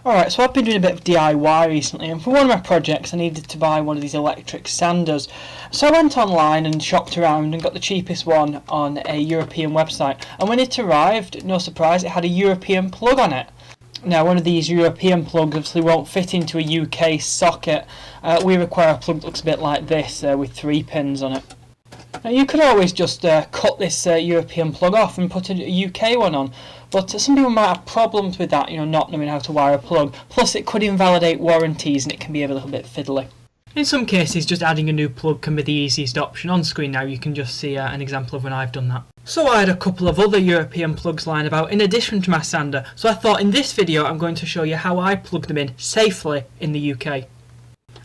Alright, so I've been doing a bit of DIY recently, and for one of my projects I needed to buy one of these electric sanders. So I went online and shopped around and got the cheapest one on a European website, and when it arrived, no surprise, it had a European plug on it. Now, one of these European plugs obviously won't fit into a UK socket. We require a plug that looks a bit like this, with 3 pins on it. Now, you could always just cut this European plug off and put a UK one on, but some people might have problems with that, not knowing how to wire a plug. Plus, it could invalidate warranties and it can be a little bit fiddly. In some cases, just adding a new plug can be the easiest option. On screen now, you can just see an example of when I've done that. So I had a couple of other European plugs lying about in addition to my sander, so I thought in this video I'm going to show you how I plug them in safely in the UK.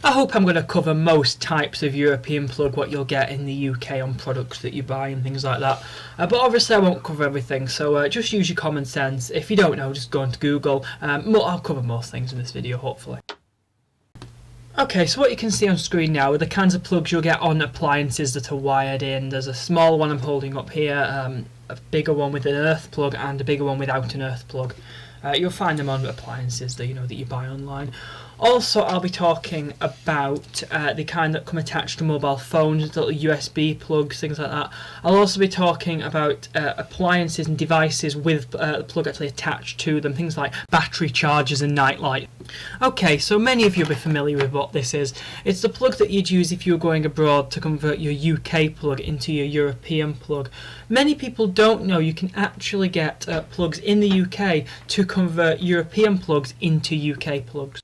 I hope I'm going to cover most types of European plug, what you'll get in the UK on products that you buy and things like that. But obviously I won't cover everything, so just use your common sense. If you don't know, just go into Google. I'll cover most things in this video, hopefully. Okay, so what you can see on screen now are the kinds of plugs you'll get on appliances that are wired in. There's a small one I'm holding up here, a bigger one with an earth plug, and a bigger one without an earth plug. You'll find them on appliances that that you buy online. Also, I'll be talking about the kind that come attached to mobile phones, little USB plugs, things like that. I'll also be talking about appliances and devices with the plug actually attached to them, things like battery chargers and nightlight. Okay, so many of you will be familiar with what this is. It's the plug that you'd use if you were going abroad to convert your UK plug into your European plug. Many people don't know you can actually get plugs in the UK to convert European plugs into UK plugs.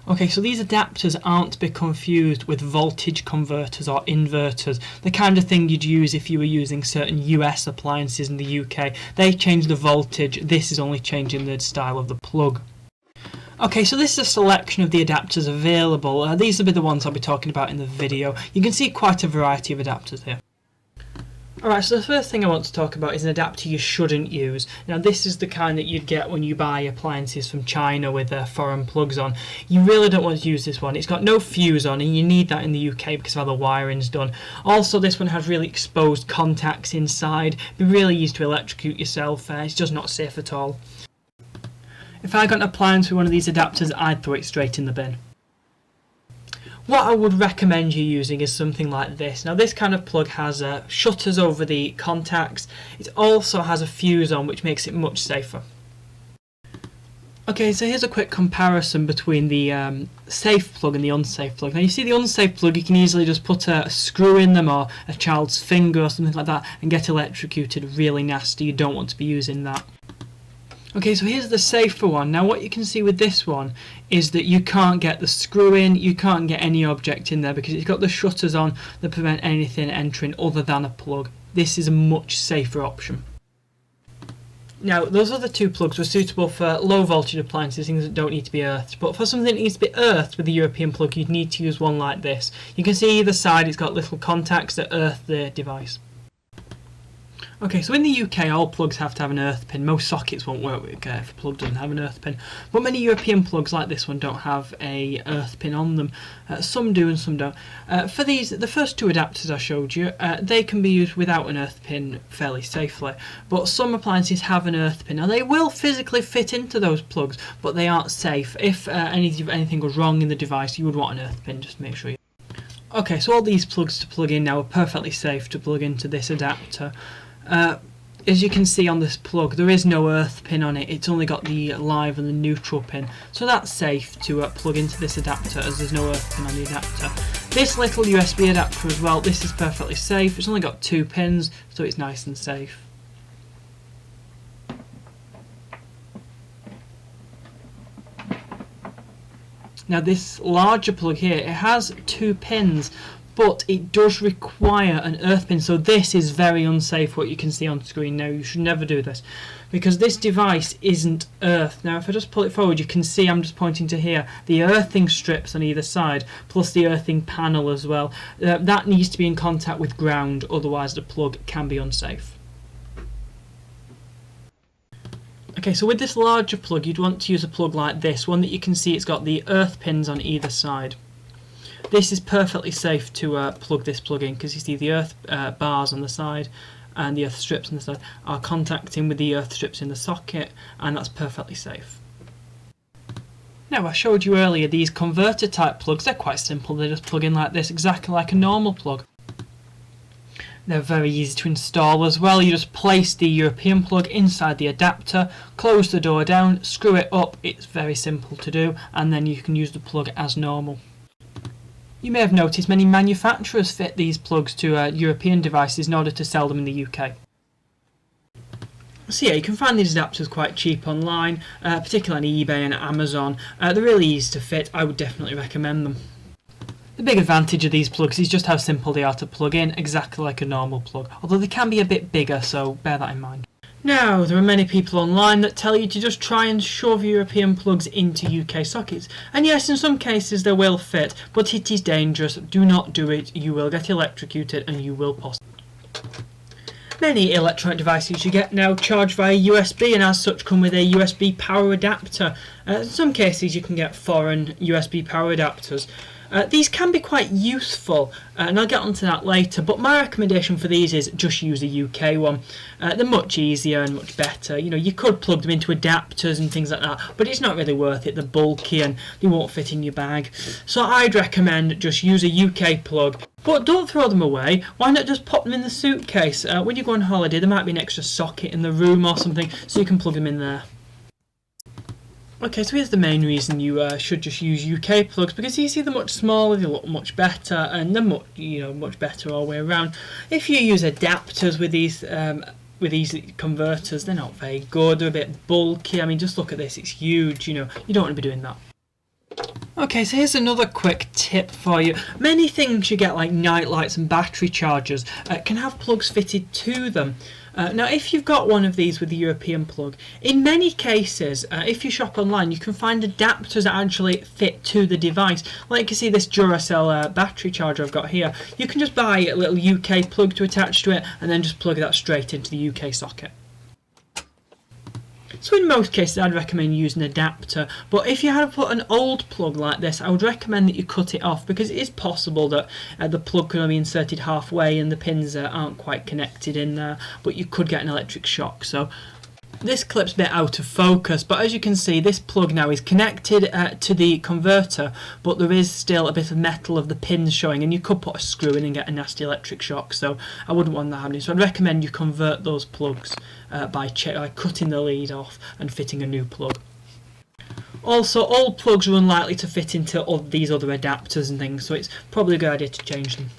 Okay, so these adapters aren't to be confused with voltage converters or inverters, the kind of thing you'd use if you were using certain US appliances in the UK. They change the voltage, this is only changing the style of the plug. Okay, so this is a selection of the adapters available. These will be the ones I'll be talking about in the video. You can see quite a variety of adapters here. Alright, so the first thing I want to talk about is an adapter you shouldn't use. Now, this is the kind that you'd get when you buy appliances from China with foreign plugs on. You really don't want to use this one. It's got no fuse on, and you need that in the UK because of how the wiring's done. Also, this one has really exposed contacts inside. It'd be really easy to electrocute yourself. It's just not safe at all. If I got an appliance with one of these adapters, I'd throw it straight in the bin. What I would recommend you using is something like this. Now, this kind of plug has shutters over the contacts. It also has a fuse on, which makes it much safer. Okay, so here's a quick comparison between the safe plug and the unsafe plug. Now, you see the unsafe plug, you can easily just put a screw in them or a child's finger or something like that and get electrocuted really nasty. You don't want to be using that. Okay, so here's the safer one. Now, what you can see with this one is that you can't get the screw in, you can't get any object in there because it's got the shutters on that prevent anything entering other than a plug. This is a much safer option. Now, those other two plugs were suitable for low voltage appliances, things that don't need to be earthed, but for something that needs to be earthed with the European plug, you'd need to use one like this. You can see either side it's got little contacts that earth the device. Okay, so in the UK, all plugs have to have an earth pin. Most sockets won't work if a plug doesn't have an earth pin. But many European plugs like this one don't have a earth pin on them. Some do and some don't. For these, the first two adapters I showed you, they can be used without an earth pin fairly safely. But some appliances have an earth pin. Now, they will physically fit into those plugs, but they aren't safe. If anything goes wrong in the device, you would want an earth pin just to make sure you... Okay, so all these plugs to plug in now are perfectly safe to plug into this adapter. As you can see on this plug, there is no earth pin on it, it's only got the live and the neutral pin, so that's safe to plug into this adapter as there's no earth pin on the adapter. This little USB adapter as well, this is perfectly safe, it's only got 2 pins, so it's nice and safe. Now, this larger plug here, it has 2 pins, but it does require an earth pin, so this is very unsafe, what you can see on screen now. You should never do this because this device isn't earthed. Now, if I just pull it forward, you can see I'm just pointing to here the earthing strips on either side plus the earthing panel as well. That needs to be in contact with ground, otherwise the plug can be unsafe. Okay, so with this larger plug, you'd want to use a plug like this, one that you can see it's got the earth pins on either side. This is perfectly safe to plug this plug in because you see the earth bars on the side and the earth strips on the side are contacting with the earth strips in the socket, and that's perfectly safe. Now, I showed you earlier these converter type plugs. They're quite simple. They just plug in like this, exactly like a normal plug. They're very easy to install as well. You just place the European plug inside the adapter, close the door down, screw it up. It's very simple to do, and then you can use the plug as normal. You may have noticed many manufacturers fit these plugs to European devices in order to sell them in the UK. So yeah, you can find these adapters quite cheap online, particularly on eBay and Amazon. They're really easy to fit. I would definitely recommend them. The big advantage of these plugs is just how simple they are to plug in, exactly like a normal plug, although they can be a bit bigger, so bear that in mind. Now, there are many people online that tell you to just try and shove European plugs into UK sockets, and yes, in some cases they will fit, but it is dangerous. Do not do it. You will get electrocuted and you will possibly. Many electronic devices you get now charge via USB, and as such come with a USB power adapter. In some cases you can get foreign USB power adapters. These can be quite useful, and I'll get onto that later, but my recommendation for these is just use a UK one. They're much easier and much better. You know, you could plug them into adapters and things like that, but it's not really worth it. They're bulky and they won't fit in your bag. So I'd recommend just use a UK plug. But don't throw them away. Why not just pop them in the suitcase? When you go on holiday, there might be an extra socket in the room or something, so you can plug them in there. Okay, so here's the main reason you should just use UK plugs, because you see they're much smaller, they look much better, and they're much better all the way around. If you use adapters with these converters, they're not very good. They're a bit bulky. I mean, just look at this; it's huge. You know, you don't want to be doing that. Okay, so here's another quick tip for you. Many things you get, like night lights and battery chargers, can have plugs fitted to them. Now, if you've got one of these with the European plug, in many cases, if you shop online, you can find adapters that actually fit to the device. Like you see this Duracell battery charger I've got here. You can just buy a little UK plug to attach to it, and then just plug that straight into the UK socket. So in most cases I'd recommend using an adapter, but if you had to put an old plug like this, I would recommend that you cut it off, because it is possible that the plug could only be inserted halfway and the pins aren't quite connected in there, but you could get an electric shock. So this clip's a bit out of focus, but as you can see, this plug now is connected to the converter, but there is still a bit of metal of the pins showing, and you could put a screw in and get a nasty electric shock, so I wouldn't want that happening. So I'd recommend you convert those plugs by cutting the lead off and fitting a new plug. Also, old plugs are unlikely to fit into these other adapters and things, so it's probably a good idea to change them.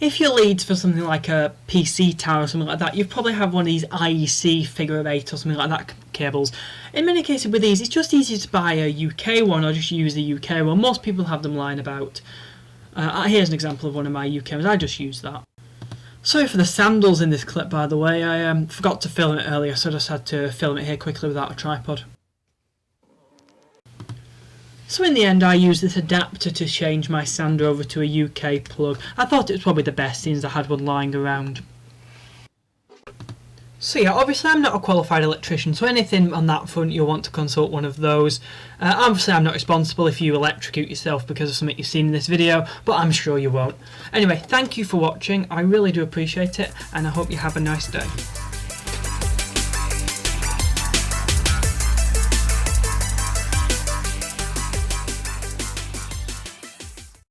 If your lead's for something like a PC tower or something like that, you probably have one of these IEC figure of 8 or something like that cables. In many cases with these, it's just easier to buy a UK one or just use the UK one. Most people have them lying about. Here's an example of one of my UK ones. I just use that. Sorry for the sandals in this clip, by the way. I forgot to film it earlier, so I just had to film it here quickly without a tripod. So in the end, I used this adapter to change my sander over to a UK plug. I thought it was probably the best, since I had one lying around. So yeah, obviously I'm not a qualified electrician, so anything on that front you'll want to consult one of those. Obviously I'm not responsible if you electrocute yourself because of something you've seen in this video, but I'm sure you won't. Anyway, thank you for watching, I really do appreciate it, and I hope you have a nice day.